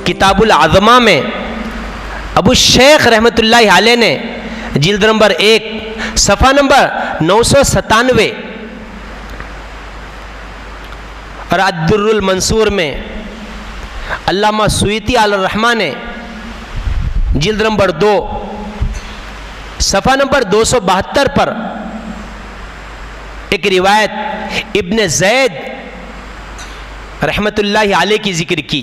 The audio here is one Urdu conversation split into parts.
کتاب العظمہ میں ابو الشیخ رحمۃ اللہ علیہ نے جلد نمبر 1 صفحہ نمبر 997 اور الدر المنصور میں علامہ سیوطی علیہ الرحمہ نے جلد نمبر 2 صفحہ نمبر 272 پر ایک روایت ابن زید رحمت اللہ علیہ کی ذکر کی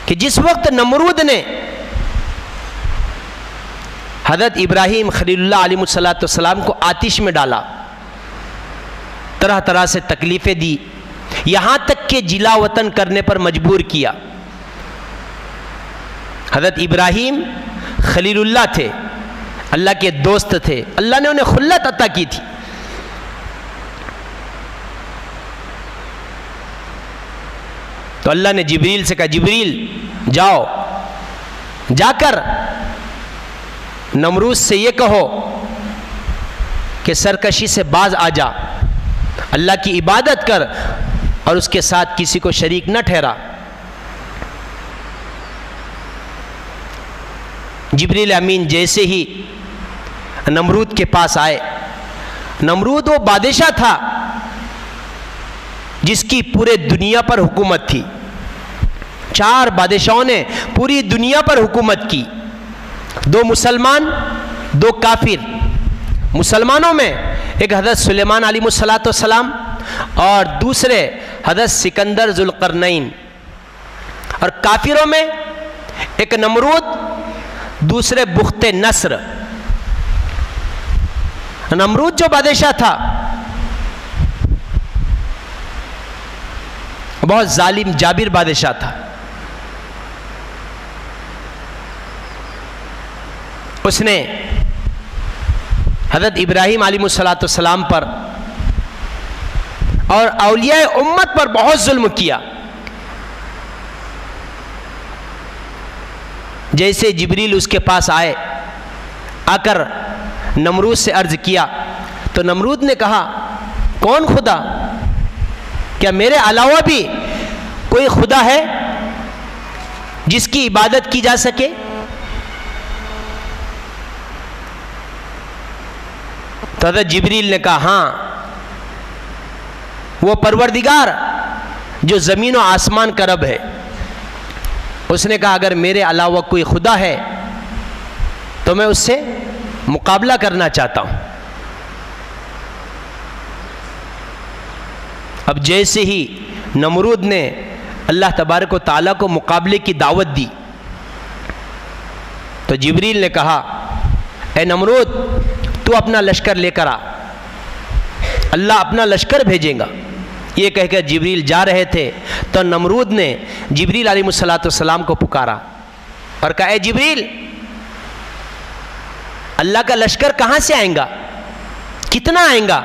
کہ جس وقت نمرود نے حضرت ابراہیم خلیل اللہ علیہ السلام کو آتش میں ڈالا، طرح طرح سے تکلیفیں دی، یہاں تک کہ جلا وطن کرنے پر مجبور کیا۔ حضرت ابراہیم خلیل اللہ تھے، اللہ کے دوست تھے، اللہ نے انہیں خلت عطا کی تھی۔ تو اللہ نے جبریل سے کہا، جبریل جاؤ، جا کر نمرود سے یہ کہو کہ سرکشی سے باز آ جا، اللہ کی عبادت کر اور اس کے ساتھ کسی کو شریک نہ ٹھہرا۔ جبریل امین جیسے ہی نمرود کے پاس آئے، نمرود وہ بادشاہ تھا جس کی پورے دنیا پر حکومت تھی، 4 بادشاہوں نے پوری دنیا پر حکومت کی، 2 مسلمان 2 کافر۔ مسلمانوں میں ایک حضرت سلیمان علیہ السلام اور دوسرے حضرت سکندر ذوالقرنین، اور کافروں میں ایک نمرود دوسرے بخت نصر۔ نمرود جو بادشاہ تھا بہت ظالم جابر بادشاہ تھا، اس نے حضرت ابراہیم علیہ السلام پر اور اولیاء امت پر بہت ظلم کیا۔ جیسے جبریل اس کے پاس آئے، آ کر نمرود سے عرض کیا تو نمرود نے کہا، کون خدا؟ کیا میرے علاوہ بھی کوئی خدا ہے جس کی عبادت کی جا سکے؟ تو حضرت جبریل نے کہا، ہاں، وہ پروردگار جو زمین و آسمان کا رب ہے۔ اس نے کہا، اگر میرے علاوہ کوئی خدا ہے تو میں اس سے مقابلہ کرنا چاہتا ہوں۔ اب جیسے ہی نمرود نے اللہ تبارک و تعالیٰ کو مقابلے کی دعوت دی تو جبریل نے کہا، اے نمرود، تو اپنا لشکر لے کر آ، اللہ اپنا لشکر بھیجیں گا۔ یہ کہہ کر جبریل جا رہے تھے تو نمرود نے جبریل علیہ السلام کو پکارا اور کہا، اے جبریل، اللہ کا لشکر کہاں سے آئیں گا؟ کتنا آئیں گا؟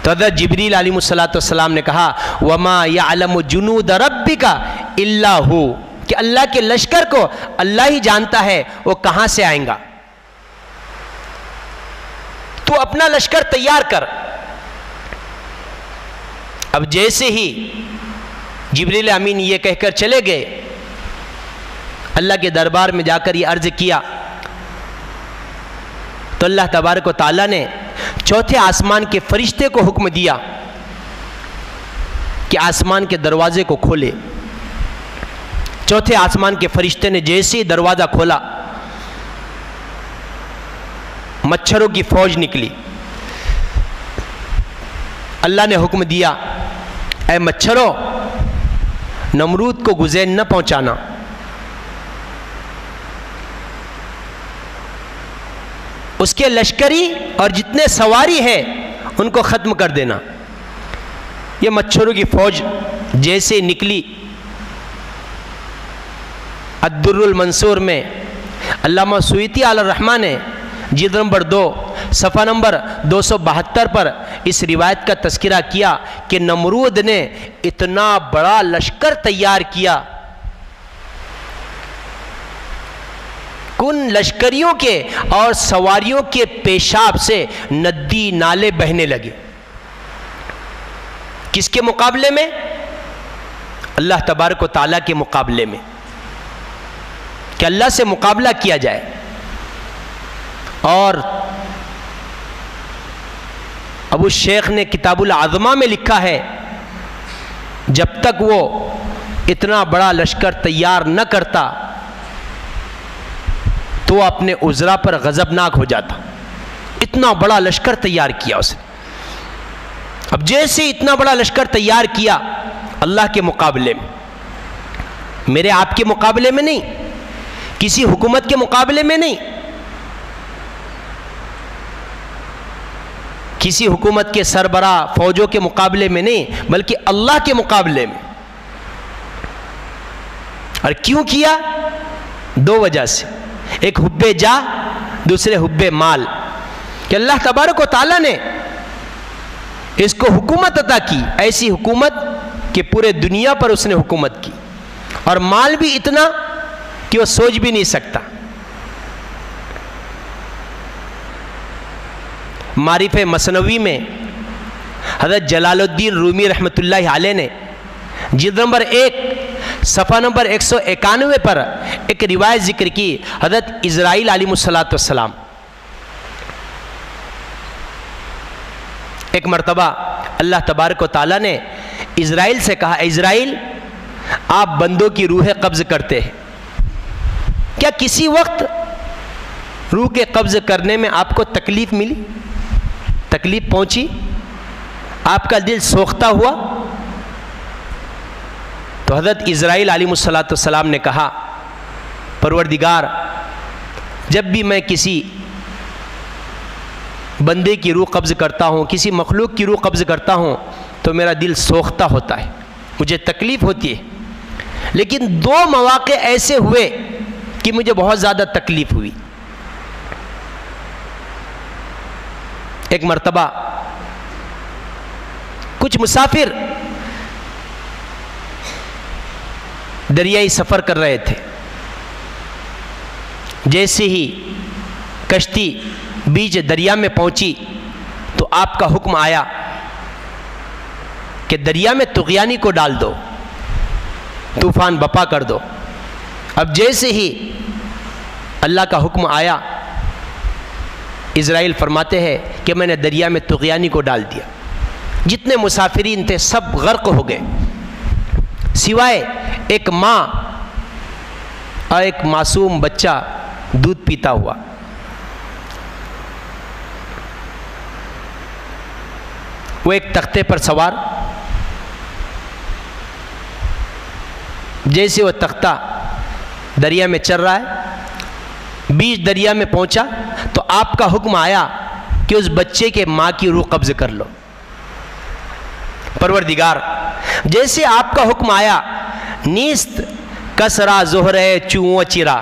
تو حضرت جبریل علیہ السلام نے کہا، وَمَا يَعْلَمُ جُنُودَ رَبِّكَ إِلَّا هُوَ، کہ اللہ کے لشکر کو اللہ ہی جانتا ہے وہ کہاں سے آئیں گا، تو اپنا لشکر تیار کر۔ اب جیسے ہی جبریل امین یہ کہہ کر چلے گئے، اللہ کے دربار میں جا کر یہ عرض کیا تو اللہ تبارک و تعالیٰ نے چوتھے آسمان کے فرشتے کو حکم دیا کہ آسمان کے دروازے کو کھولے۔ چوتھے آسمان کے فرشتے نے جیسے ہی دروازہ کھولا، مچھروں کی فوج نکلی۔ اللہ نے حکم دیا، اے مچھروں، نمرود کو گزین نہ پہنچانا۔ اس کے لشکری اور جتنے سواری ہیں ان کو ختم کر دینا۔ یہ مچھروں کی فوج جیسے نکلی، الدر المنصور میں علامہ سیوطی علیہ الرحمہ نے جلد نمبر 2 صفحہ نمبر 272 پر اس روایت کا تذکرہ کیا کہ نمرود نے اتنا بڑا لشکر تیار کیا، کن لشکریوں کے اور سواریوں کے پیشاب سے ندی نالے بہنے لگے۔ کس کے مقابلے میں؟ اللہ تبارک و تعالیٰ کے مقابلے میں، کہ اللہ سے مقابلہ کیا جائے۔ اور ابو شیخ نے کتاب العظمہ میں لکھا ہے، جب تک وہ اتنا بڑا لشکر تیار نہ کرتا تو وہ اپنے عذرا پر غضبناک ہو جاتا۔ اتنا بڑا لشکر تیار کیا اس نے، اب جیسے اتنا بڑا لشکر تیار کیا اللہ کے مقابلے میں، میرے آپ کے مقابلے میں نہیں، کسی حکومت کے مقابلے میں نہیں، کسی حکومت کے سربراہ فوجوں کے مقابلے میں نہیں، بلکہ اللہ کے مقابلے میں۔ اور کیوں کیا؟ دو وجہ سے، ایک حب جاہ، دوسرے حب مال، کہ اللہ تبارک و تعالیٰ نے اس کو حکومت عطا کی، ایسی حکومت کہ پورے دنیا پر اس نے حکومت کی، اور مال بھی اتنا کہ وہ سوچ بھی نہیں سکتا۔ معارف مثنوی میں حضرت جلال الدین رومی رحمۃ اللہ علیہ نے جلد نمبر 1 صفحہ نمبر 191 پر ایک روایت ذکر کی، حضرت اسرائیل علیہ السلام ایک مرتبہ اللہ تبارک و تعالیٰ نے اسرائیل سے کہا، اسرائیل آپ بندوں کی روحیں قبض کرتے ہیں، کیا کسی وقت روح کے قبض کرنے میں آپ کو تکلیف ملی، تکلیف پہنچی، آپ کا دل سوختہ ہوا؟ تو حضرت اسرائیل علیہ السلام نے کہا، پروردگار، جب بھی میں کسی بندے کی روح قبض کرتا ہوں، کسی مخلوق کی روح قبض کرتا ہوں تو میرا دل سوختہ ہوتا ہے، مجھے تکلیف ہوتی ہے، لیکن 2 مواقع ایسے ہوئے کہ مجھے بہت زیادہ تکلیف ہوئی۔ ایک مرتبہ کچھ مسافر دریائی سفر کر رہے تھے، جیسے ہی کشتی بیچ دریا میں پہنچی تو آپ کا حکم آیا کہ دریا میں طغیانی کو ڈال دو، طوفان بپا کر دو۔ اب جیسے ہی اللہ کا حکم آیا، اسرائیل فرماتے ہیں کہ میں نے دریا میں طغیانی کو ڈال دیا، جتنے مسافرین تھے سب غرق ہو گئے، سوائے ایک ماں اور ایک معصوم بچہ دودھ پیتا ہوا۔ وہ ایک تختے پر سوار، جیسے وہ تختہ دریا میں چل رہا ہے، بیچ دریا میں پہنچا تو آپ کا حکم آیا کہ اس بچے کے ماں کی روح قبض کر لو۔ پروردگار، جیسے آپ کا حکم آیا، نیست کسرا زہرے چوں چرا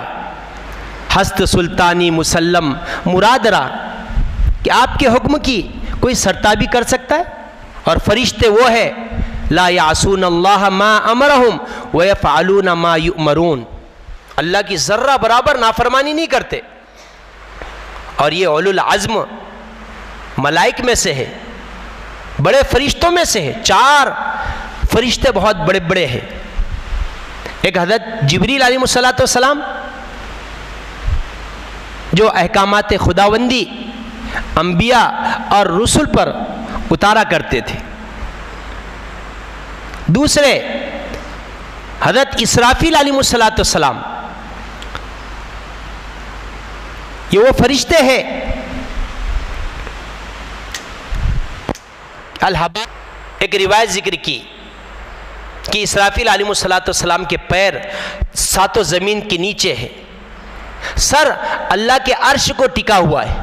ہست سلطانی مسلم مرادرا، کہ آپ کے حکم کی کوئی سرتابی کر سکتا ہے؟ اور فرشتے وہ ہے لا یعصون اللہ ما امرہم ویفعلون ما یؤمرون، اللہ کی ذرہ برابر نافرمانی نہیں کرتے۔ اور یہ اولو العزم ملائک میں سے ہے، بڑے فرشتوں میں سے ہے، 4 فرشتے بہت بڑے بڑے ہیں۔ ایک حضرت جبریل علیہ السلام جو احکامات خداوندی انبیاء اور رسل پر اتارا کرتے تھے۔ دوسرے حضرت اسرافیل علیہ السلام، یہ وہ فرشتے ہیں الحبا۔ ایک روایت ذکر کی کہ اسرافیل علیہ السلام کے پیر 7 زمین کے نیچے ہے، سر اللہ کے عرش کو ٹکا ہوا ہے،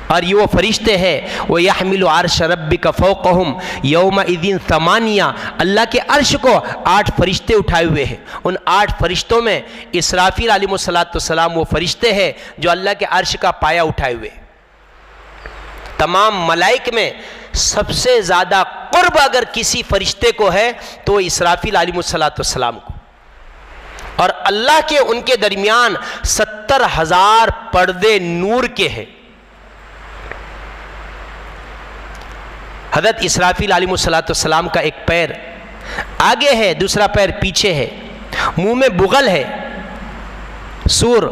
اور یہ وہ فرشتے ہیں وَيَحْمِلُ عَرْشَ رَبِّكَ فَوْقَهُمْ يَوْمَئِذٍ ثَمَانِيَةٌ، اللہ کے عرش کو 8 فرشتے اٹھائے ہوئے ہیں۔ ان 8 فرشتوں میں اسرافیل علیہ السلام وہ فرشتے ہیں جو اللہ کے عرش کا پایہ اٹھائے ہوئے ہیں۔ تمام ملائک میں سب سے زیادہ قرب اگر کسی فرشتے کو ہے تو اسرافیل علیہ السلام کو، اور اللہ کے ان کے درمیان 70,000 پردے نور کے ہیں۔ حضرت اسرافیل علیہ السلام کا ایک پیر آگے ہے، دوسرا پیر پیچھے ہے، منہ میں بغل ہے سور،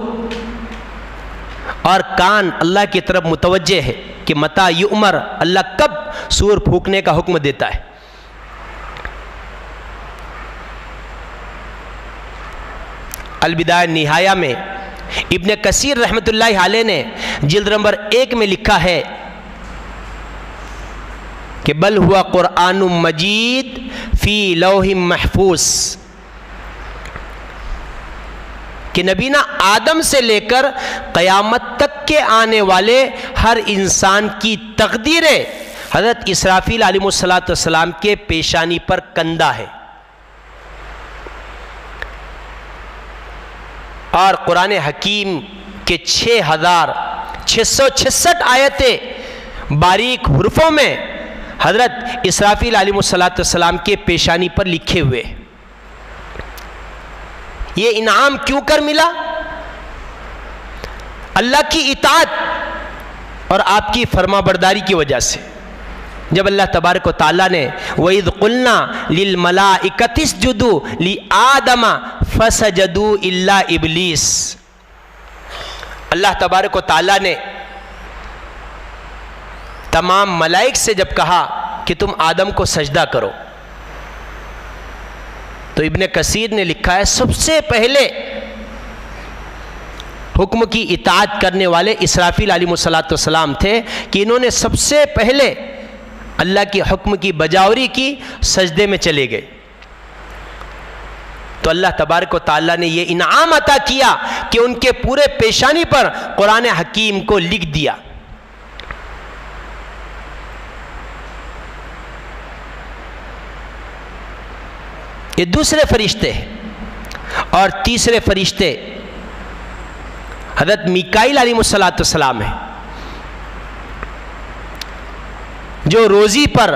اور کان اللہ کی طرف متوجہ ہے کہ متا یؤمر، اللہ کب سور پھونکنے کا حکم دیتا ہے۔ البدایہ نہایہ میں ابن کثیر رحمۃ اللہ علیہ نے جلد نمبر 1 میں لکھا ہے کہ بل ہوا قرآن مجید فی لوح محفوظ، کہ نبینا آدم سے لے کر قیامت تک کے آنے والے ہر انسان کی تقدیریں حضرت اسرافیل علیہ السلام کے پیشانی پر کندہ ہے۔ اور قرآن حکیم کے 6666 آیتیں باریک حروفوں میں حضرت اسرافیل علیہ السلام کے پیشانی پر لکھے ہوئے۔ یہ انعام کیوں کر ملا؟ اللہ کی اطاعت اور آپ کی فرما برداری کی وجہ سے۔ جب اللہ تبارک و تعالیٰ نے وَإِذْ قُلْنَا لِلْمَلَائِكَةِ اسْجُدُوا لِآدَمَ فَسَجَدُوا إِلَّا إِبْلِيسَ، اللہ تبارک و تعالیٰ نے تمام ملائک سے جب کہا کہ تم آدم کو سجدہ کرو، تو ابن کثیر نے لکھا ہے سب سے پہلے حکم کی اطاعت کرنے والے اسرافیل علیہ السلام تھے، کہ انہوں نے سب سے پہلے اللہ کی حکم کی بجاوری کی، سجدے میں چلے گئے۔ تو اللہ تبارک و تعالیٰ نے یہ انعام عطا کیا کہ ان کے پورے پیشانی پر قرآن حکیم کو لکھ دیا۔ یہ دوسرے فرشتے ہیں۔ اور تیسرے فرشتے حضرت میکائیل علیہ السلام ہیں، جو روزی پر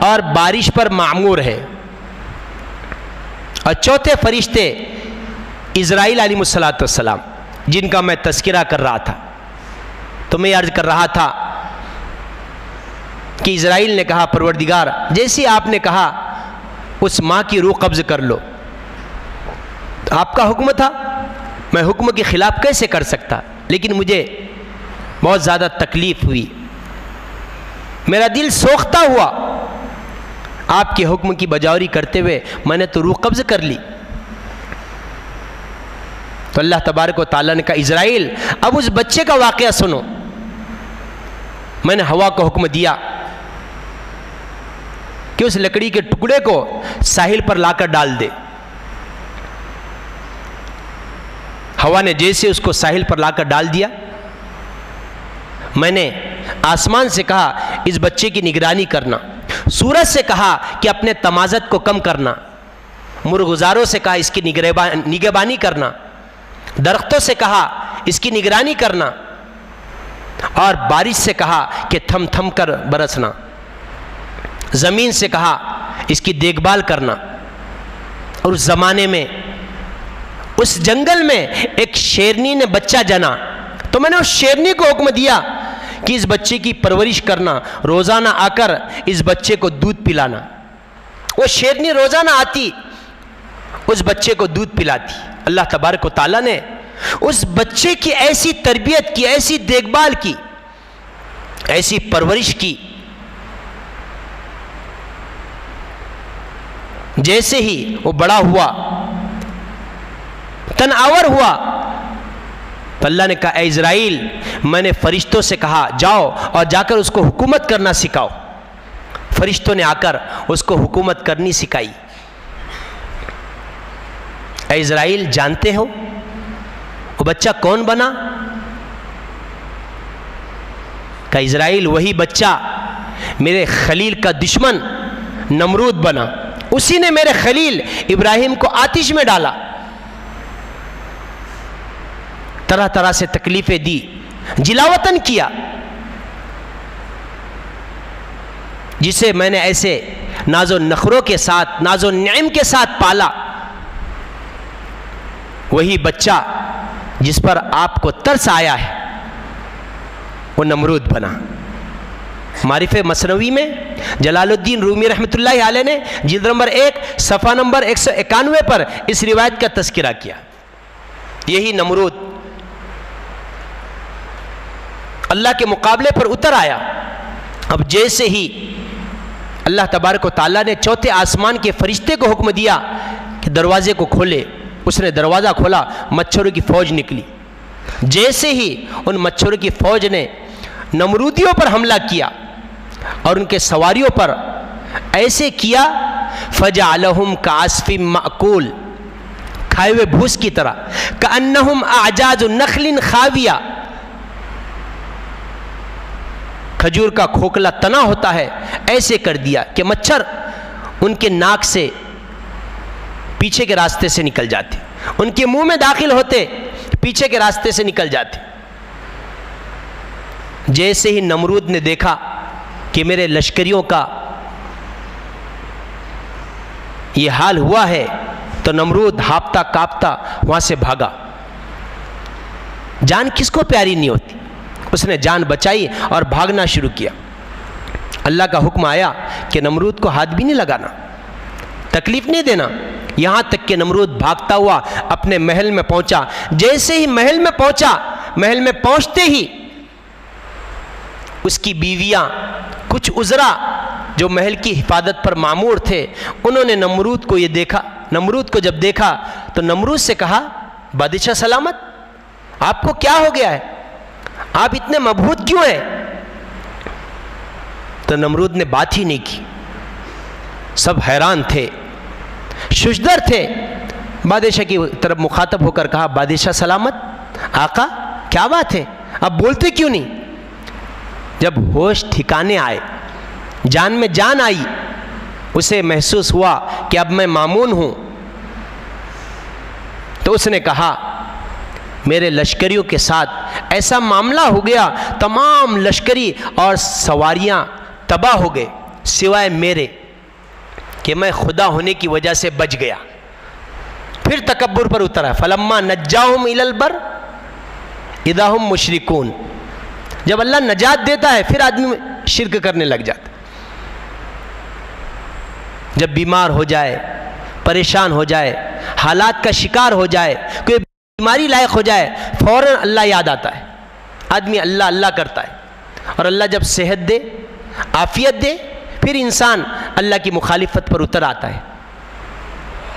اور بارش پر معمور ہے۔ اور چوتھے فرشتے اسرائیل علیہ السلام، جن کا میں تذکرہ کر رہا تھا۔ تو میں عرض کر رہا تھا کہ اسرائیل نے کہا پروردگار جیسے آپ نے کہا اس ماں کی روح قبض کر لو، آپ کا حکم تھا، میں حکم کے خلاف کیسے کر سکتا؟ لیکن مجھے بہت زیادہ تکلیف ہوئی، میرا دل سوختہ ہوا، آپ کے حکم کی بجاوری کرتے ہوئے میں نے تو روح قبض کر لی۔ تو اللہ تبارک و تعالیٰ نے کہا اسرائیل اب اس بچے کا واقعہ سنو۔ میں نے ہوا کو حکم دیا کہ اس لکڑی کے ٹکڑے کو ساحل پر لا کر ڈال دے۔ ہوا نے جیسے اس کو ساحل پر لا کر ڈال دیا، میں نے آسمان سے کہا اس بچے کی نگرانی کرنا، سورج سے کہا کہ اپنے تمازت کو کم کرنا، مرغزاروں سے کہا اس کی نگہبانی کرنا، درختوں سے کہا اس کی نگرانی کرنا، اور بارش سے کہا کہ تھم تھم کر برسنا، زمین سے کہا اس کی دیکھ بھال کرنا۔ اور اس زمانے میں اس جنگل میں ایک شیرنی نے بچہ جنا، تو میں نے اس شیرنی کو حکم دیا کہ اس بچے کی پرورش کرنا، روزانہ آ کر اس بچے کو دودھ پلانا۔ وہ شیرنی روزانہ آتی، اس بچے کو دودھ پلاتی۔ اللہ تبارک و تعالیٰ نے اس بچے کی ایسی تربیت کی، ایسی دیکھ بھال کی، ایسی پرورش کی، جیسے ہی وہ بڑا ہوا، تناور ہوا، تو اللہ نے کہا اے اسرائیل میں نے فرشتوں سے کہا جاؤ اور جا کر اس کو حکومت کرنا سکھاؤ۔ فرشتوں نے آ کر اس کو حکومت کرنی سکھائی۔ اے اسرائیل جانتے ہو وہ بچہ کون بنا؟ کہا اسرائیل وہی بچہ میرے خلیل کا دشمن نمرود بنا، اسی نے میرے خلیل ابراہیم کو آتش میں ڈالا، طرح طرح سے تکلیفیں دی، جلاوطن کیا، جسے میں نے ایسے ناز و نخروں کے ساتھ، ناز و نعم کے ساتھ پالا، وہی بچہ جس پر آپ کو ترس آیا ہے وہ نمرود بنا۔ معرف مصنوی میں جلال الدین رومی رحمۃ اللہ علیہ نے جلد نمبر 1 صفحہ نمبر 191 پر اس روایت کا تذکرہ کیا. یہی نمرود اللہ کے مقابلے پر اتر آیا. اب جیسے ہی اللہ تبارک و تعالیٰ نے چوتھے آسمان کے فرشتے کو حکم دیا کہ دروازے کو کھولے، اس نے دروازہ کھولا، مچھروں کی فوج نکلی. جیسے ہی ان مچھروں کی فوج نے نمرودیوں پر حملہ کیا اور ان کے سواریوں پر ایسے کیا فَجَعَلَهُمْ كَعَصْفٍ مَأْكُولٍ، کھائے ہوئے بھوس کی طرح، كَأَنَّهُمْ أَعْجَازُ نَخْلٍ خَاوِيَةٍ، کھجور کا کھوکھلا تنا ہوتا ہے ایسے کر دیا کہ مچھر ان کے ناک سے پیچھے کے راستے سے نکل جاتے، ان کے منہ میں داخل ہوتے پیچھے کے راستے سے نکل جاتے. جیسے ہی نمرود نے دیکھا کہ میرے لشکریوں کا یہ حال ہوا ہے تو نمرود ہاپتا کاپتا وہاں سے بھاگا. جان کس کو پیاری نہیں ہوتی، اس نے جان بچائی اور بھاگنا شروع کیا. اللہ کا حکم آیا کہ نمرود کو ہاتھ بھی نہیں لگانا، تکلیف نہیں دینا، یہاں تک کہ نمرود بھاگتا ہوا اپنے محل میں پہنچا. جیسے ہی محل میں پہنچا، محل میں پہنچتے ہی اس کی بیویاں کچھ عذرا جو محل کی حفاظت پر معمور تھے، انہوں نے نمرود کو یہ دیکھا. نمرود کو جب دیکھا تو نمرود سے کہا بادشاہ سلامت، آپ کو کیا ہو گیا ہے، آپ اتنے مبہوت کیوں ہیں؟ تو نمرود نے بات ہی نہیں کی. سب حیران تھے، ششدر تھے. بادشاہ کی طرف مخاطب ہو کر کہا بادشاہ سلامت، آقا کیا بات ہے، آپ بولتے کیوں نہیں؟ جب ہوش ٹھکانے آئے، جان میں جان آئی، اسے محسوس ہوا کہ اب میں مامون ہوں، تو اس نے کہا میرے لشکریوں کے ساتھ ایسا معاملہ ہو گیا، تمام لشکری اور سواریاں تباہ ہو گئے سوائے میرے کہ میں خدا ہونے کی وجہ سے بچ گیا. پھر تکبر پر اترا. فلما نجاہم الی البر اذا ہم مشرکون. جب اللہ نجات دیتا ہے پھر آدمی شرک کرنے لگ جاتا. جب بیمار ہو جائے، پریشان ہو جائے، حالات کا شکار ہو جائے، کوئی بیماری لائق ہو جائے، فوراً اللہ یاد آتا ہے، آدمی اللہ اللہ کرتا ہے. اور اللہ جب صحت دے، عافیت دے، پھر انسان اللہ کی مخالفت پر اتر آتا ہے،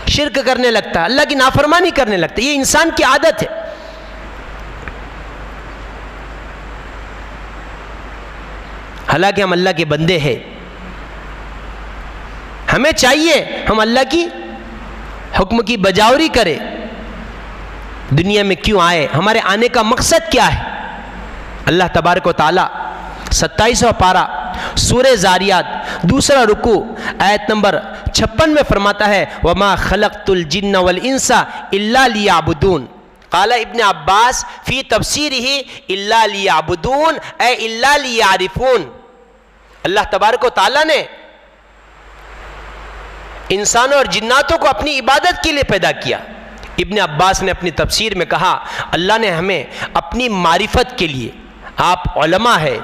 شرک کرنے لگتا ہے، اللہ کی نافرمانی کرنے لگتا ہے. یہ انسان کی عادت ہے. حالانکہ ہم اللہ کے بندے ہیں، ہمیں چاہیے ہم اللہ کی حکم کی بجاوری کریں. دنیا میں کیوں آئے، ہمارے آنے کا مقصد کیا ہے؟ اللہ تبارک و تعالی 27واں پارہ سورہ زاریات دوسرا رکوع آیت نمبر 56 میں فرماتا ہے وَمَا خَلَقْتُ الْجِنَّ وَالْإِنسَ إِلَّا لِيَعْبُدُونَ. قال ابن عباس فی تفسیرہ إِلَّا لِيَعْبُدُونَ اے إِلَّا لِيَعْرِفُونَ. اللہ تبارک و تعالیٰ نے انسانوں اور جناتوں کو اپنی عبادت کے لیے پیدا کیا. ابن عباس نے اپنی تفسیر میں کہا اللہ نے ہمیں اپنی معرفت کے لیے، آپ علماء ہے،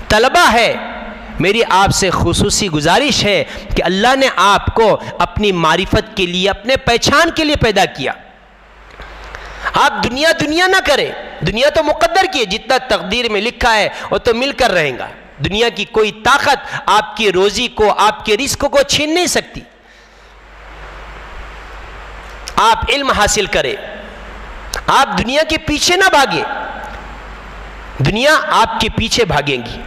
طلبہ ہے، میری آپ سے خصوصی گزارش ہے کہ اللہ نے آپ کو اپنی معرفت کے لیے، اپنے پہچان کے لیے پیدا کیا. آپ دنیا نہ کریں. دنیا تو مقدر کی ہے، جتنا تقدیر میں لکھا ہے وہ تو مل کر رہیں گا. دنیا کی کوئی طاقت آپ کی روزی کو، آپ کے رزق کو چھین نہیں سکتی. آپ علم حاصل کریں، آپ دنیا کے پیچھے نہ بھاگیں، دنیا آپ کے پیچھے بھاگیں گی.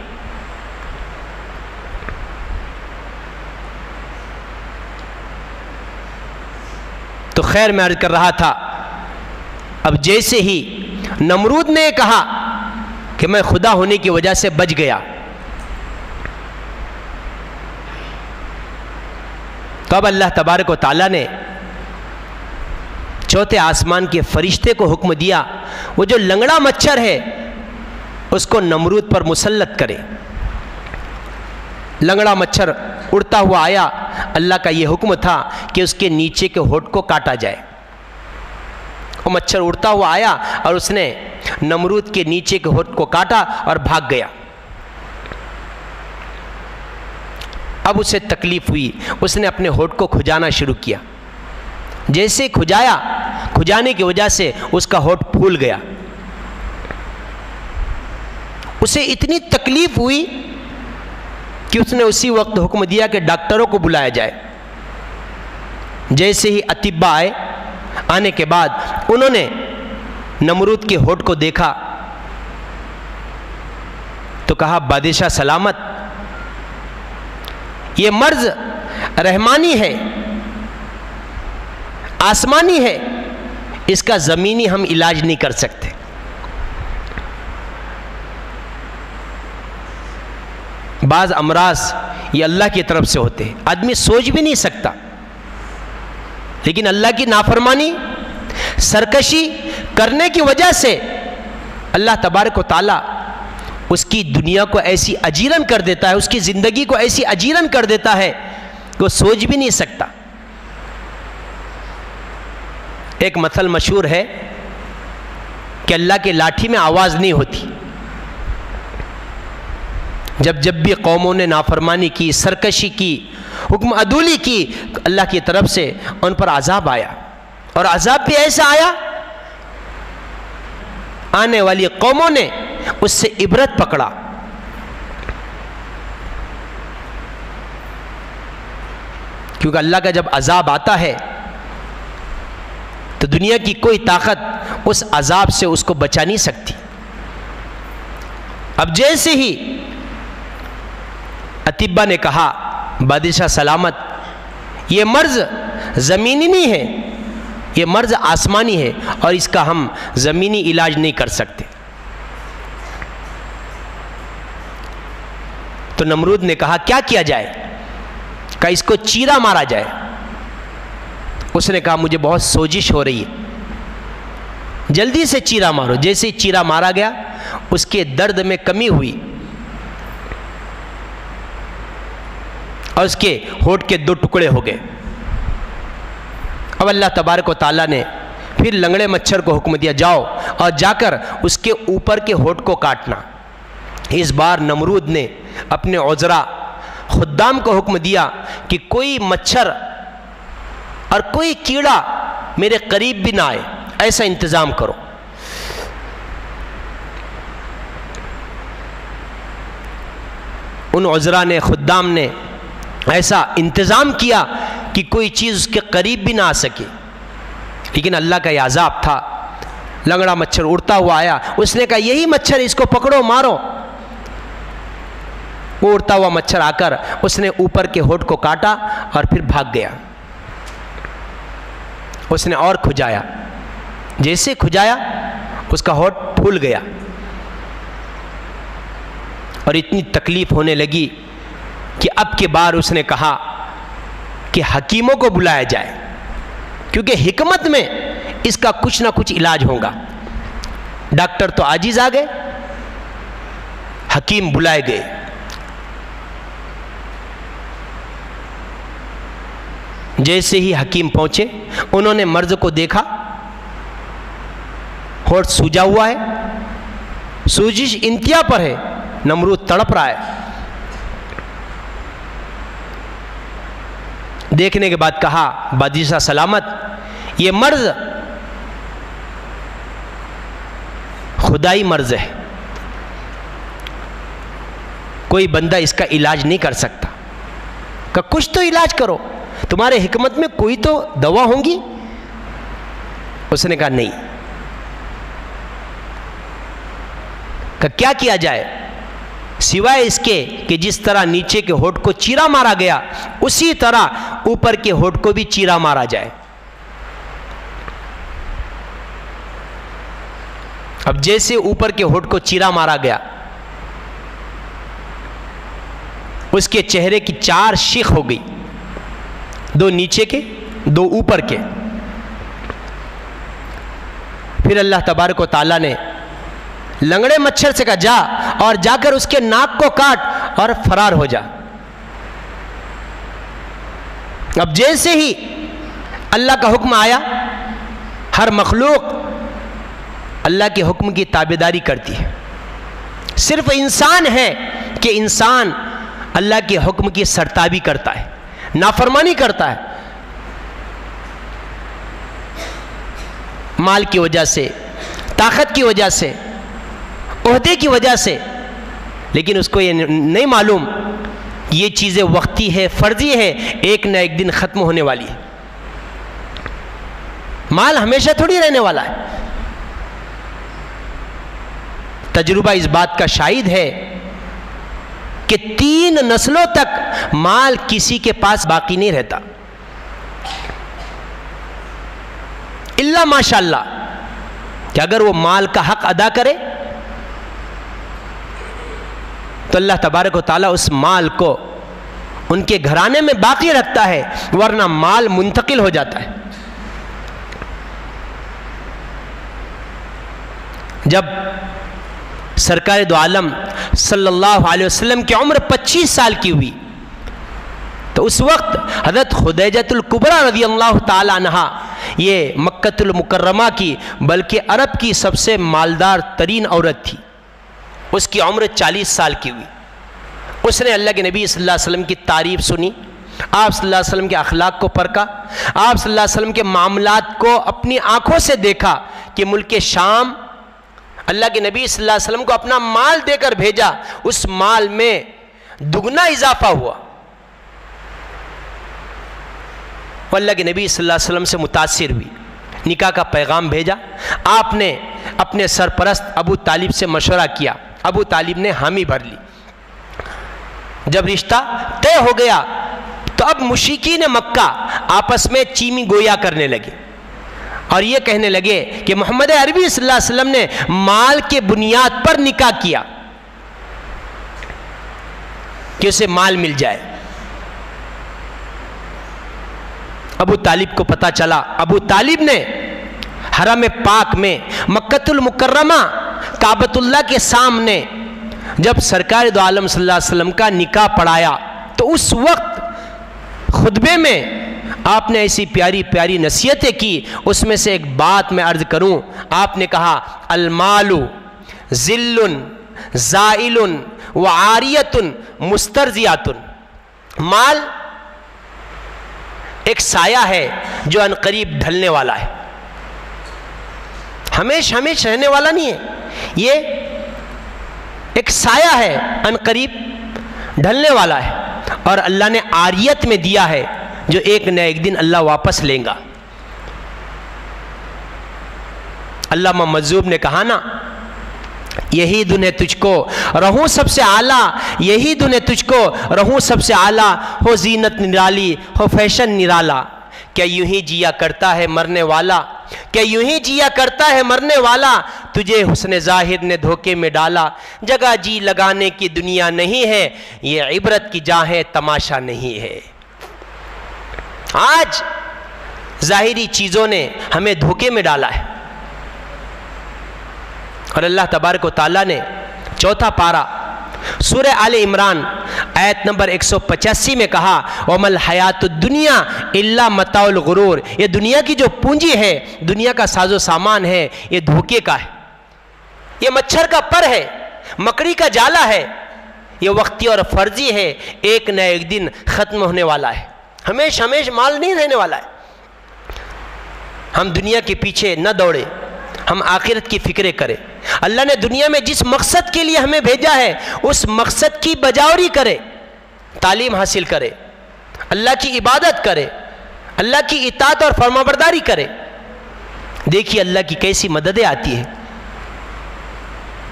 تو خیر میں عرض کر رہا تھا، اب جیسے ہی نمرود نے کہا کہ میں خدا ہونے کی وجہ سے بچ گیا، تو اب اللہ تبارک و تعالیٰ نے چوتھے آسمان کے فرشتے کو حکم دیا وہ جو لنگڑا مچھر ہے اس کو نمرود پر مسلط کرے. لنگڑا مچھر اڑتا ہوا آیا. اللہ کا یہ حکم تھا کہ اس کے نیچے کے ہونٹ کو کاٹا جائے. وہ مچھر اڑتا ہوا آیا اور اس نے نمرود کے نیچے کے ہونٹ کو کاٹا اور بھاگ گیا. اب اسے تکلیف ہوئی، اس نے اپنے ہونٹ کو کھجانا شروع کیا۔ جیسے کھجایا، کھجانے کی وجہ سے اس کا ہونٹ پھول گیا۔ اسے اتنی تکلیف ہوئی کہ اس نے اسی وقت حکم دیا کہ ڈاکٹروں کو بلایا جائے۔ جیسے ہی اطباء آئے، آنے کے بعد انہوں نے نمرود کے ہونٹ کو دیکھا تو کہا بادشاہ سلامت، یہ مرض رحمانی ہے، آسمانی ہے، اس کا زمینی ہم علاج نہیں کر سکتے۔ بعض امراض یہ اللہ کی طرف سے ہوتے ہیں، آدمی سوچ بھی نہیں سکتا، لیکن اللہ کی نافرمانی، سرکشی کرنے کی وجہ سے اللہ تبارک و تعالیٰ اس کی دنیا کو ایسی اجیرن کر دیتا ہے، اس کی زندگی کو ایسی اجیرن کر دیتا ہے کہ وہ سوچ بھی نہیں سکتا۔ ایک مثل مشہور ہے کہ اللہ کے لاٹھی میں آواز نہیں ہوتی۔ جب بھی قوموں نے نافرمانی کی، سرکشی کی، حکم عدولی کی، اللہ کی طرف سے ان پر عذاب آیا، اور عذاب بھی ایسا آیا آنے والی قوموں نے اس سے عبرت پکڑا۔ کیونکہ اللہ کا جب عذاب آتا ہے تو دنیا کی کوئی طاقت اس عذاب سے اس کو بچا نہیں سکتی۔ اب جیسے ہی اطباء نے کہا بادشاہ سلامت، یہ مرض زمینی نہیں ہے، یہ مرض آسمانی ہے، اور اس کا ہم زمینی علاج نہیں کر سکتے۔ تو نمرود نے کہا کیا کیا جائے؟ کہ اس کو چیرا مارا جائے۔ اس نے کہا مجھے بہت سوجش ہو رہی ہے، جلدی سے چیرا مارو۔ جیسے ہی چیرا مارا گیا، اس کے درد میں کمی ہوئی، اور اس کے ہونٹ کے 2 ٹکڑے ہو گئے۔ اب اللہ تبارک و تعالیٰ نے پھر لنگڑے مچھر کو حکم دیا، جاؤ اور جا کر اس کے اوپر کے ہونٹ کو کاٹنا۔ اس بار نمرود نے اپنے عذرا خدام کو حکم دیا کہ کوئی مچھر اور کوئی کیڑا میرے قریب بھی نہ آئے، ایسا انتظام کرو۔ ان عذرا نے، خدام نے ایسا انتظام کیا کہ کوئی چیز اس کے قریب بھی نہ آ سکے۔ لیکن اللہ کا یہ عذاب تھا، لنگڑا مچھر اڑتا ہوا آیا، اس نے کہا یہی مچھر، اس کو پکڑو مارو۔ وہ اڑتا ہوا مچھر آ کر اس نے اوپر کے ہونٹ کو کاٹا اور پھر بھاگ گیا۔ اس نے اور کھجایا، جیسے کھجایا اس کا ہونٹ پھول گیا، اور اتنی تکلیف ہونے لگی کہ اب کے بار اس نے کہا کہ حکیموں کو بلایا جائے، کیونکہ حکمت میں اس کا کچھ نہ کچھ علاج ہوگا۔ ڈاکٹر تو عاجز آ گئے، حکیم بلائے گئے۔ جیسے ہی حکیم پہنچے، انہوں نے مرض کو دیکھا، ہونٹ سوجا ہوا ہے، سوجش انتہا پر ہے، نمرود تڑپ رہا ہے۔ دیکھنے کے بعد کہا بادشاہ سلامت، یہ مرض خدائی مرض ہے، کوئی بندہ اس کا علاج نہیں کر سکتا، کہ کچھ تو علاج کرو، تمہارے حکمت میں کوئی تو دوا ہوں گی۔ اس نے کہا نہیں۔ کہ کیا کیا جائے سوائے اس کے کہ جس طرح نیچے کے ہونٹ کو چیرا مارا گیا، اسی طرح اوپر کے ہونٹ کو بھی چیرا مارا جائے۔ اب جیسے اوپر کے ہونٹ کو چیرا مارا گیا، اس کے چہرے کی 4 شیخ ہو گئی، 2 نیچے کے، 2 اوپر کے۔ پھر اللہ تبارک و تعالیٰ نے لنگڑے مچھر سے کہا جا اور جا کر اس کے ناک کو کاٹ اور فرار ہو جا۔ اب جیسے ہی اللہ کا حکم آیا، ہر مخلوق اللہ کے حکم کی تابعداری کرتی ہے۔ صرف انسان ہے کہ انسان اللہ کے حکم کی سرتابی کرتا ہے، نافرمانی کرتا ہے، مال کی وجہ سے، طاقت کی وجہ سے، عہدے کی وجہ سے، لیکن اس کو یہ نہیں معلوم یہ چیزیں وقتی ہے، فرضی ہے، ایک نہ ایک دن ختم ہونے والی ہے۔ مال ہمیشہ تھوڑی رہنے والا ہے۔ تجربہ اس بات کا شاہد ہے کہ 3 نسلوں تک مال کسی کے پاس باقی نہیں رہتا، الا ماشاءاللہ کہ اگر وہ مال کا حق ادا کرے تو اللہ تبارک و تعالیٰ اس مال کو ان کے گھرانے میں باقی رکھتا ہے، ورنہ مال منتقل ہو جاتا ہے۔ جب سرکار دو عالم صلی اللہ علیہ وسلم کی عمر 25 سال کی ہوئی تو اس وقت حضرت خدیجۃ الکبریٰ رضی اللہ تعالی عنہا، یہ مکۃ المکرمہ کی بلکہ عرب کی سب سے مالدار ترین عورت تھی، اس کی عمر 40 سال کی ہوئی۔ اس نے اللہ کے نبی صلی اللہ علیہ وسلم کی تعریف سنی، آپ صلی اللہ علیہ وسلم کے اخلاق کو پرکھا، آپ صلی اللہ علیہ وسلم کے معاملات کو اپنی آنکھوں سے دیکھا کہ ملک شام اللہ کے نبی صلی اللہ علیہ وسلم کو اپنا مال دے کر بھیجا، اس مال میں دگنا اضافہ ہوا۔ وہ اللہ کے نبی صلی اللہ علیہ وسلم سے متاثر ہوئی، نکاح کا پیغام بھیجا۔ آپ نے اپنے سرپرست ابو طالب سے مشورہ کیا، ابو طالب نے حامی بھر لی۔ جب رشتہ طے ہو گیا تو اب مشرکین مکہ آپس میں چیمی گویا کرنے لگے اور یہ کہنے لگے کہ محمد عربی صلی اللہ علیہ وسلم نے مال کے بنیاد پر نکاح کیا کہ اسے مال مل جائے۔ ابو طالب کو پتہ چلا، ابو طالب نے حرم پاک میں مکۃ المکرمہ کعبۃ اللہ کے سامنے جب سرکار دو عالم صلی اللہ علیہ وسلم کا نکاح پڑھایا تو اس وقت خطبے میں آپ نے ایسی پیاری پیاری نصیحتیں کی، اس میں سے ایک بات میں عرض کروں، آپ نے کہا المال ذل زائل وعاریۃ مسترضیۃ، مال ایک سایہ ہے جو ان قریب ڈھلنے والا ہے، ہمیشہ رہنے والا نہیں ہے، یہ ایک سایہ ہے ان قریب ڈھلنے والا ہے، اور اللہ نے عاریت میں دیا ہے جو ایک نہ ایک دن اللہ واپس لیں گا۔ علامہ مجذوب نے کہا نا، یہی دن ہے تجھ کو رہوں سب سے اعلیٰ، یہی دن ہے تجھ کو رہوں سب سے اعلیٰ، ہو زینت نرالی ہو فیشن نرالا، کیا یوں ہی جیا کرتا ہے مرنے والا، کیا یوں ہی جیا کرتا ہے مرنے والا، تجھے حسن ظاہر نے دھوکے میں ڈالا، جگہ جی لگانے کی دنیا نہیں ہے، یہ عبرت کی جا ہے تماشا نہیں ہے۔ آج ظاہری چیزوں نے ہمیں دھوکے میں ڈالا ہے، اور اللہ تبارک و تعالیٰ نے 4 پارہ سورہ آل عمران آیت نمبر 185 میں کہا وَمَا الْحَيَاةُ الدُّنْيَا إِلَّا مَتَاعُ الْغُرُورِ، یہ دنیا کی جو پونجی ہے، دنیا کا ساز و سامان ہے، یہ دھوکے کا ہے، یہ مچھر کا پر ہے، مکڑی کا جالا ہے، یہ وقتی اور فرضی ہے، ایک نہ ایک دن ختم ہونے والا ہے، ہمیشہ مال نہیں رہنے والا ہے۔ ہم دنیا کے پیچھے نہ دوڑے، ہم آخرت کی فکریں کریں۔ اللہ نے دنیا میں جس مقصد کے لیے ہمیں بھیجا ہے اس مقصد کی بجاوری کرے، تعلیم حاصل کرے، اللہ کی عبادت کرے، اللہ کی اطاعت اور فرمانبرداری کرے۔ دیکھیے اللہ کی کیسی مددیں آتی ہیں۔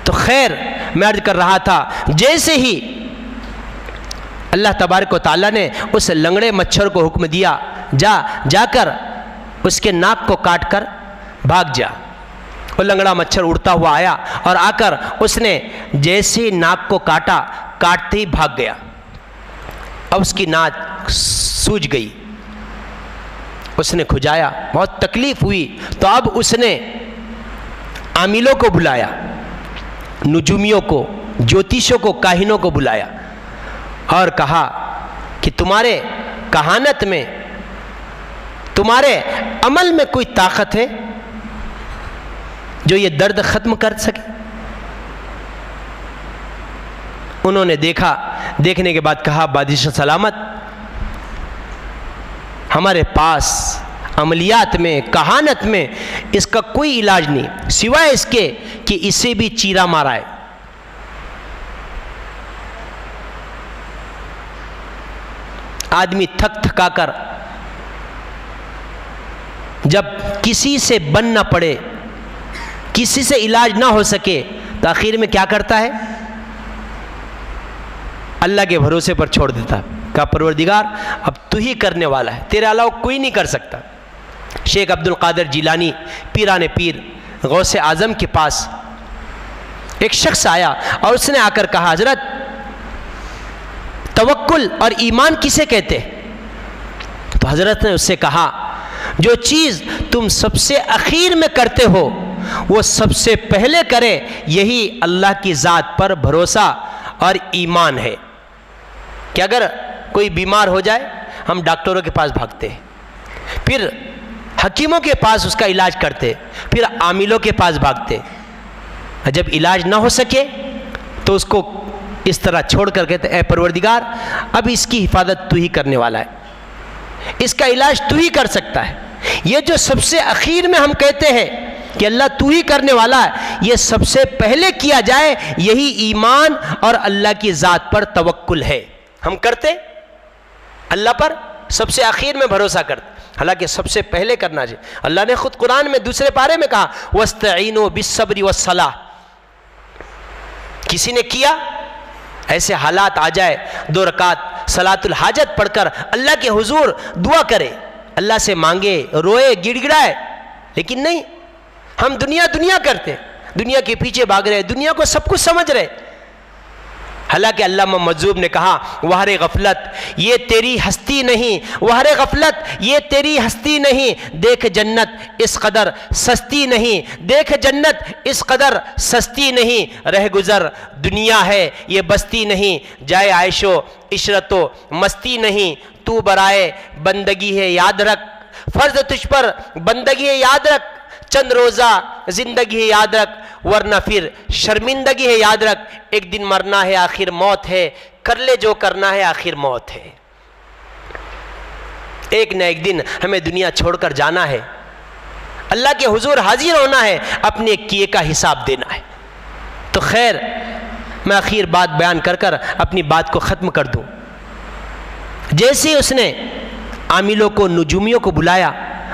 تو خیر، میں عرض کر رہا تھا، جیسے ہی اللہ تبارک و تعالیٰ نے اس لنگڑے مچھر کو حکم دیا، جا کر اس کے ناک کو کاٹ کر بھاگ جا، وہ لنگڑا مچھر اڑتا ہوا آیا اور آ کر اس نے جیسے ناک کو کاٹا، کاٹتے ہی بھاگ گیا، اب اس کی ناک سوج گئی، اس نے کھجایا، بہت تکلیف ہوئی، تو اب اس نے عاملوں کو بلایا، نجومیوں کو، جوتیشوں کو، کاہنوں کو بلایا اور کہا کہ تمہارے کہانت میں، تمہارے عمل میں کوئی طاقت ہے جو یہ درد ختم کر سکے؟ انہوں نے دیکھا دیکھنے کے بعد کہا بادشاہ سلامت ہمارے پاس عملیات میں کہانت میں اس کا کوئی علاج نہیں سوائے اس کے کہ اسے بھی چیرا مارا ہے۔ آدمی تھک تھکا کر جب کسی سے بن نہ پڑے، کسی سے علاج نہ ہو سکے تو آخر میں کیا کرتا ہے؟ اللہ کے بھروسے پر چھوڑ دیتا، کہا پروردگار اب تو ہی کرنے والا ہے، تیرے علاوہ کوئی نہیں کر سکتا۔ شیخ عبد القادر جیلانی پیران پیر غوث اعظم کے پاس ایک شخص آیا اور اس نے آ کر کہا حضرت توکل اور ایمان کسے کہتے ہیں؟ تو حضرت نے اس سے کہا جو چیز تم سب سے اخیر میں کرتے ہو وہ سب سے پہلے کرے، یہی اللہ کی ذات پر بھروسہ اور ایمان ہے۔ کہ اگر کوئی بیمار ہو جائے ہم ڈاکٹروں کے پاس بھاگتے ہیں، پھر حکیموں کے پاس اس کا علاج کرتے، پھر عاملوں کے پاس بھاگتے، جب علاج نہ ہو سکے تو اس کو اس طرح چھوڑ کر کہتے اے پروردگار اب اس کی حفاظت تو ہی کرنے والا ہے، اس کا علاج تو ہی کر سکتا ہے۔ یہ جو سب سے اخیر میں ہم کہتے ہیں کہ اللہ تو ہی کرنے والا ہے، یہ سب سے پہلے کیا جائے، یہی ایمان اور اللہ کی ذات پر توکل ہے۔ ہم کرتے اللہ پر سب سے اخیر میں بھروسہ کرتے، حالانکہ سب سے پہلے کرنا چاہیے۔ اللہ نے خود قرآن میں دوسرے پارے میں کہا وَاسْتَعِينُوا بِالصَّبْرِ وَالصَّلَاةِ۔ کسی نے کیا ایسے حالات آ جائے 2 رکعت صلاۃ الحاجت پڑھ کر اللہ کے حضور دعا کرے، اللہ سے مانگے، روئے، گڑ گڑائے، لیکن نہیں، ہم دنیا کرتے، دنیا کے پیچھے بھاگ رہے، دنیا کو سب کچھ سمجھ رہے۔ حالانکہ علامہ مجذوب نے کہا وہر غفلت یہ تیری ہستی نہیں، وہر غفلت یہ تیری ہستی نہیں، دیکھ جنت اس قدر سستی نہیں، دیکھ جنت اس قدر سستی نہیں، رہ گزر دنیا ہے یہ بستی نہیں، جائے عیش و عشرت و مستی نہیں، تو برائے بندگی ہے یاد رکھ، فرض تجھ پر بندگی ہے یاد رکھ، چند روزہ زندگی ہے یاد رکھ، ورنہ پھر شرمندگی ہے یاد رکھ، ایک دن مرنا ہے آخر موت ہے، کر لے جو کرنا ہے آخر موت ہے۔ ایک نہ ایک دن ہمیں دنیا چھوڑ کر جانا ہے، اللہ کے حضور حاضر ہونا ہے، اپنے کیے کا حساب دینا ہے۔ تو خیر میں آخر بات بیان کر کر اپنی بات کو ختم کر دوں۔ جیسے اس نے عاملوں کو نجومیوں کو بلایا،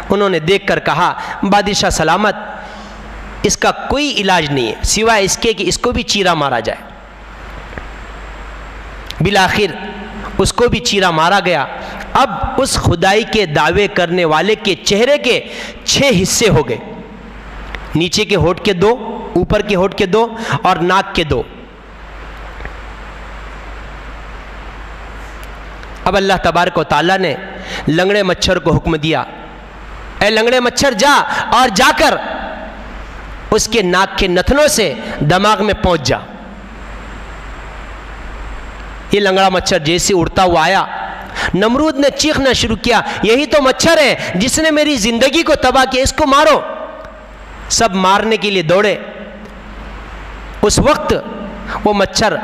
انہوں نے دیکھ کر کہا بادشاہ سلامت اس کا کوئی علاج نہیں ہے سوائے اس کے کہ اس کو بھی چیرا مارا جائے۔ بالآخر اس کو بھی چیرا مارا گیا۔ اب اس خدائی کے دعوے کرنے والے کے چہرے کے 6 حصے ہو گئے، نیچے کے ہونٹ کے 2، اوپر کے ہونٹ کے 2 اور ناک کے 2۔ اب اللہ تبارک و تعالیٰ نے لنگڑے مچھر کو حکم دیا اے لنگڑے مچھر جا اور جا کر اس کے ناک کے نتنوں سے دماغ میں پہنچ جا۔ یہ لنگڑا مچھر جیسے اڑتا ہوا آیا، نمرود نے چیخنا شروع کیا یہی تو مچھر ہے جس نے میری زندگی کو تباہ کیا، اس کو مارو۔ سب مارنے کے لیے دوڑے۔ اس وقت وہ مچھر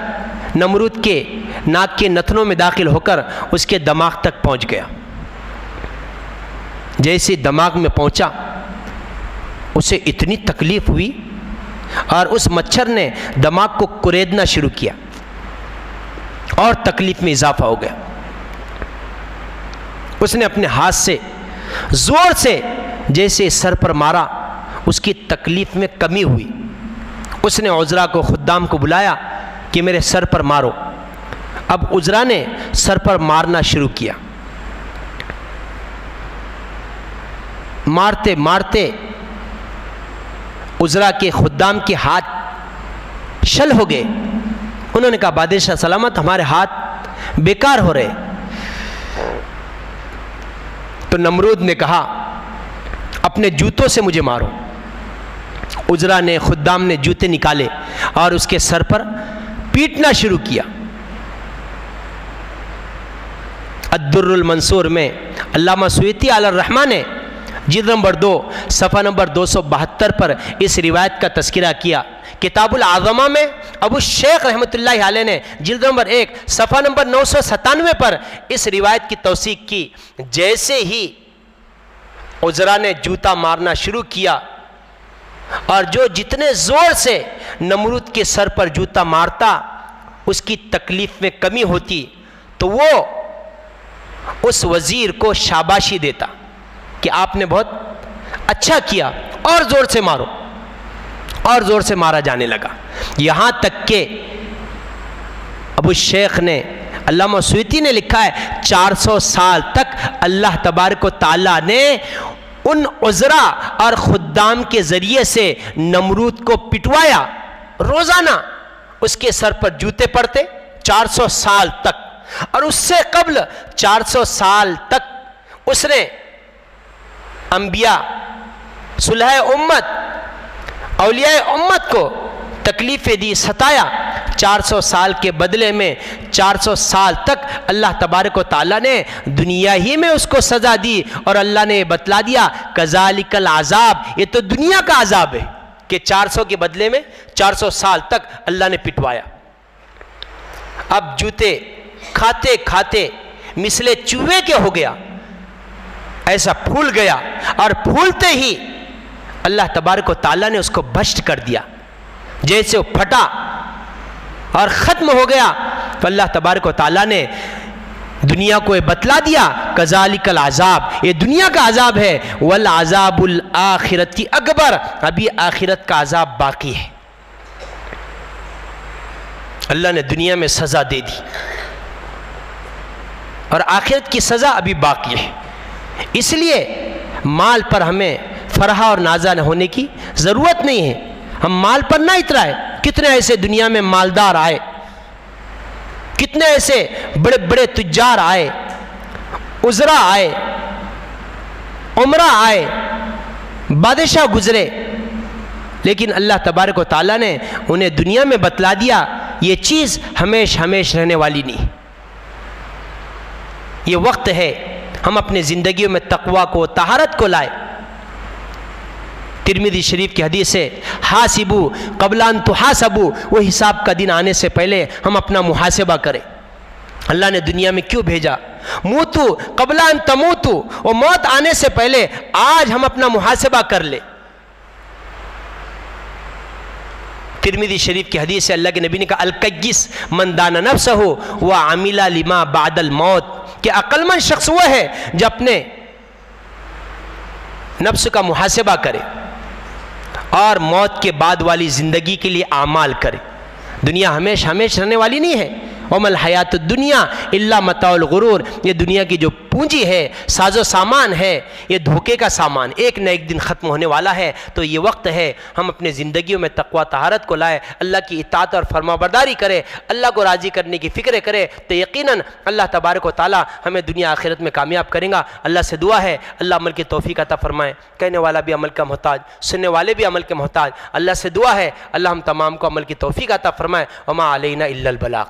نمرود کے ناک کے نتنوں میں داخل ہو کر اس کے دماغ تک پہنچ گیا۔ جیسے دماغ میں پہنچا اسے اتنی تکلیف ہوئی اور اس مچھر نے دماغ کو کریدنا شروع کیا اور تکلیف میں اضافہ ہو گیا۔ اس نے اپنے ہاتھ سے زور سے جیسے سر پر مارا، اس کی تکلیف میں کمی ہوئی۔ اس نے عذرا کو خدام کو بلایا کہ میرے سر پر مارو۔ اب عذرا نے سر پر مارنا شروع کیا، مارتے مارتے عذرا کے خدام کے ہاتھ شل ہو گئے۔ انہوں نے کہا بادشاہ سلامت ہمارے ہاتھ بیکار ہو رہے۔ تو نمرود نے کہا اپنے جوتوں سے مجھے مارو۔ عذرا نے خدام نے جوتے نکالے اور اس کے سر پر پیٹنا شروع کیا۔ الدر المنصور میں علامہ سیوطی علیہ الرحمہ نے جلد نمبر 2 صفحہ نمبر 272 پر اس روایت کا تذکرہ کیا۔ کتاب العظمہ میں ابو شیخ رحمۃ اللہ علیہ نے جلد نمبر 1 صفحہ نمبر 997 پر اس روایت کی توثیق کی۔ جیسے ہی عزرا نے جوتا مارنا شروع کیا اور جو جتنے زور سے نمرود کے سر پر جوتا مارتا اس کی تکلیف میں کمی ہوتی، تو وہ اس وزیر کو شاباشی دیتا کہ آپ نے بہت اچھا کیا، اور زور سے مارو، اور زور سے مارا جانے لگا، یہاں تک کہ ابو شیخ نے، علامہ سیوطی نے لکھا ہے 400 سال تک اللہ تبارک و تعالیٰ نے ان عزرا اور خدام کے ذریعے سے نمرود کو پٹوایا۔ روزانہ اس کے سر پر جوتے پڑتے 400 سال تک، اور اس سے قبل 400 سال تک اس نے انبیاء، صلح امت، اولیاء امت کو تکلیفیں دی، ستایا۔ 400 سال کے بدلے میں 400 سال تک اللہ تبارک و تعالیٰ نے دنیا ہی میں اس کو سزا دی، اور اللہ نے بتلا دیا کذالک العذاب، یہ تو دنیا کا عذاب ہے کہ 400 کے بدلے میں 400 سال تک اللہ نے پٹوایا۔ اب جوتے کھاتے کھاتے مثل چوہے کے ہو گیا، ایسا پھول گیا، اور پھولتے ہی اللہ تبارک و تعالیٰ نے اس کو بھسٹ کر دیا۔ جیسے وہ پھٹا اور ختم ہو گیا تو اللہ تبارک و تعالیٰ نے دنیا کو یہ بتلا دیا کذالک العذاب، یہ دنیا کا عذاب ہے، والعذاب الآخرۃ اکبر، ابھی آخرت کا عذاب باقی ہے۔ اللہ نے دنیا میں سزا دے دی اور آخرت کی سزا ابھی باقی ہے۔ اس لیے مال پر ہمیں فرحہ اور نازہ ہونے کی ضرورت نہیں ہے، ہم مال پر نہ اترائے۔ کتنے ایسے دنیا میں مالدار آئے، کتنے ایسے بڑے بڑے تجار آئے، عزرا آئے، عمرہ آئے، بادشاہ گزرے، لیکن اللہ تبارک و تعالیٰ نے انہیں دنیا میں بتلا دیا یہ چیز ہمیش ہمیش رہنے والی نہیں۔ یہ وقت ہے ہم اپنے زندگیوں میں تقوی کو، طہارت کو لائے۔ ترمذی شریف کی حدیث ہے حاسبو قبل ان تحاسبو، وہ حساب کا دن آنے سے پہلے ہم اپنا محاسبہ کریں۔ اللہ نے دنیا میں کیوں بھیجا؟ موتو قبل ان تموتو، وہ موت آنے سے پہلے آج ہم اپنا محاسبہ کر لیں۔ ترمذی شریف کی حدیث ہے اللہ کے نبی نے کہا الکیس من دان نفسہ وعمل لما بعد الموت، کہ عقل مند شخص وہ ہے جو اپنے نفس کا محاسبہ کرے اور موت کے بعد والی زندگی کے لیے اعمال کرے۔ دنیا ہمیش ہمیش رہنے والی نہیں ہے۔ وَمَا الْحَيَاةُ الدُّنْيَا إِلَّا مَتَاعُ الْغُرُورِ، یہ دنیا کی جو پونجی ہے، ساز و سامان ہے، یہ دھوکے کا سامان، ایک نہ ایک دن ختم ہونے والا ہے۔ تو یہ وقت ہے ہم اپنے زندگیوں میں تقوی طہارت کو لائے، اللہ کی اطاعت اور فرما برداری کرے، اللہ کو راضی کرنے کی فکر کرے، تو یقیناً اللہ تبارک و تعالیٰ ہمیں دنیا آخرت میں کامیاب کرے گا۔ اللہ سے دعا ہے اللہ عمل کی توفیق عطا فرمائے، کہنے والا بھی عمل کا محتاج، سننے والے بھی عمل کے محتاج۔ اللہ سے دعا ہے اللہ ہم تمام کو عمل کی توفیق عطا فرمائے۔ وما علینا الا البلاغ۔